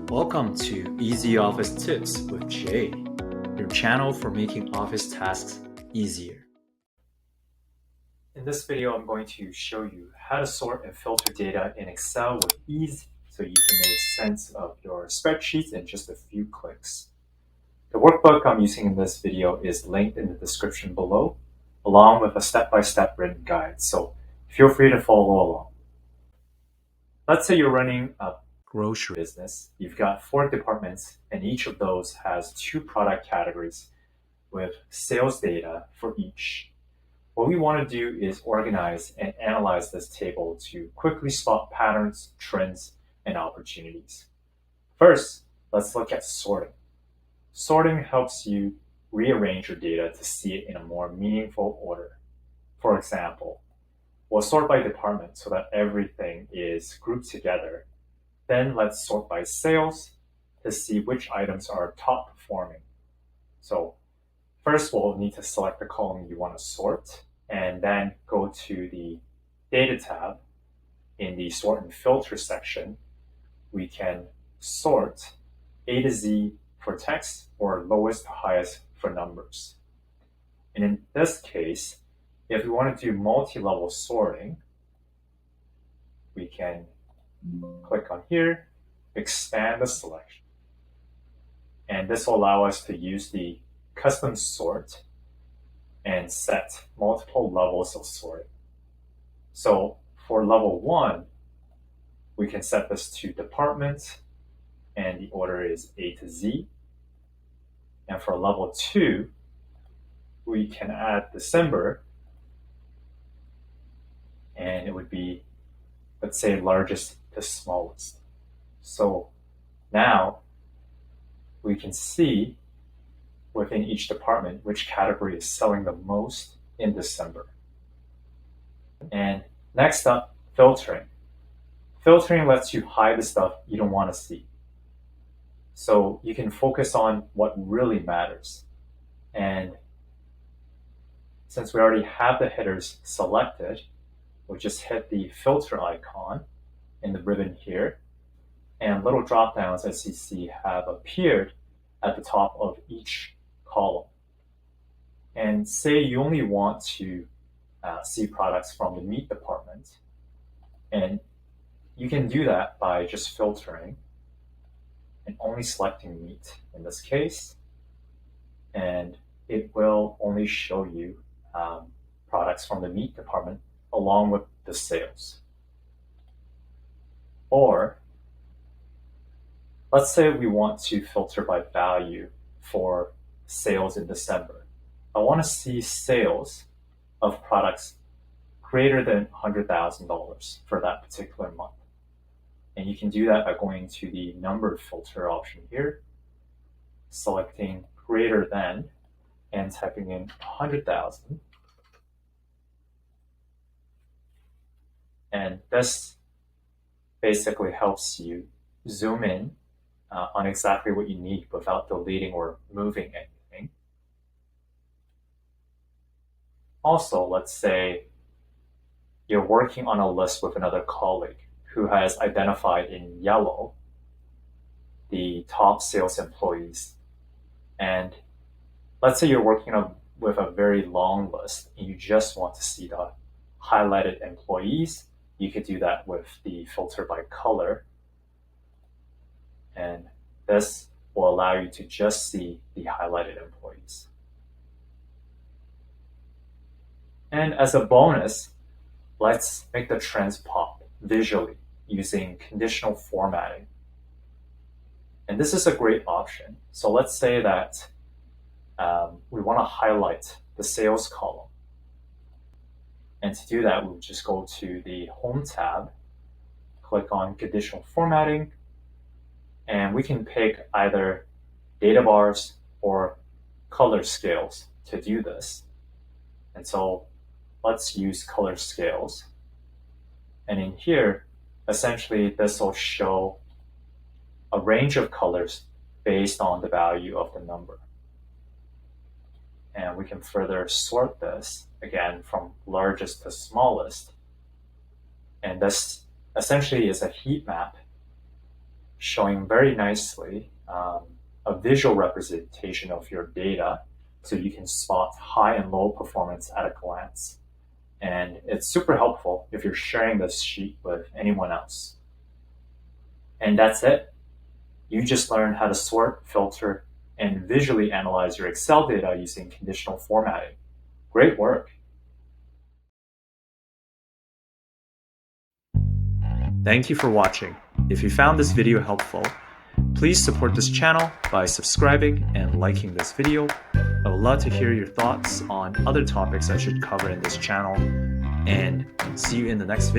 Welcome to Easy Office Tips with Jay, your channel for making office tasks easier. In this video, I'm going to show you how to sort and filter data in Excel with ease so you can make sense of your spreadsheets in just a few clicks. The workbook I'm using in this video is linked in the description below, along with a step-by-step written guide, so feel free to follow along. Let's say you're running a grocery business. You've got 4 departments, and each of those has 2 product categories with sales data for each. What we want to do is organize and analyze this table to quickly spot patterns, trends, and opportunities. First, let's look at sorting. Sorting helps you rearrange your data to see it in a more meaningful order. For example, we'll sort by department so that everything is grouped together. Then let's sort by sales to see which items are top performing. So first we'll need to select the column you want to sort and then go to the Data tab. In the Sort and Filter section, we can sort A to Z for text or lowest to highest for numbers. And in this case, if we want to do multi-level sorting, we can click on here, expand the selection. And this will allow us to use the custom sort and set multiple levels of sorting. So for level 1, we can set this to department, and the order is A to Z. And for level 2, we can add December, and it would be, let's say, largest to smallest. So now we can see within each department which category is selling the most in December. And next up, filtering. Filtering lets you hide the stuff you don't want to see. So you can focus on what really matters. And since we already have the headers selected, we'll just hit the filter icon in the ribbon here, and little drop downs, as you see, have appeared at the top of each column. And say you only want to see products from the meat department, and you can do that by just filtering and only selecting meat in this case, and it will only show you products from the meat department along with the sales. Or let's say we want to filter by value for sales in December. I want to see sales of products greater than $100,000 for that particular month. And you can do that by going to the number filter option here, selecting greater than, and typing in 100,000. And this basically helps you zoom in on exactly what you need without deleting or moving anything. Also, let's say you're working on a list with another colleague who has identified in yellow the top sales employees. And let's say you're working with a very long list and you just want to see the highlighted employees. You could do that with the filter by color. And this will allow you to just see the highlighted employees. And as a bonus, let's make the trends pop visually using conditional formatting. And this is a great option. So let's say that we want to highlight the sales column. And to do that, we'll just go to the Home tab, click on Conditional Formatting, and we can pick either data bars or color scales to do this. And so let's use color scales. And in here, essentially, this will show a range of colors based on the value of the number. And we can further sort this, again, from largest to smallest. And this essentially is a heat map showing very nicely a visual representation of your data so you can spot high and low performance at a glance. And it's super helpful if you're sharing this sheet with anyone else. And that's it. You just learned how to sort, filter, and visually analyze your Excel data using conditional formatting. Great work! Thank you for watching. If you found this video helpful, please support this channel by subscribing and liking this video. I would love to hear your thoughts on other topics I should cover in this channel, and see you in the next video.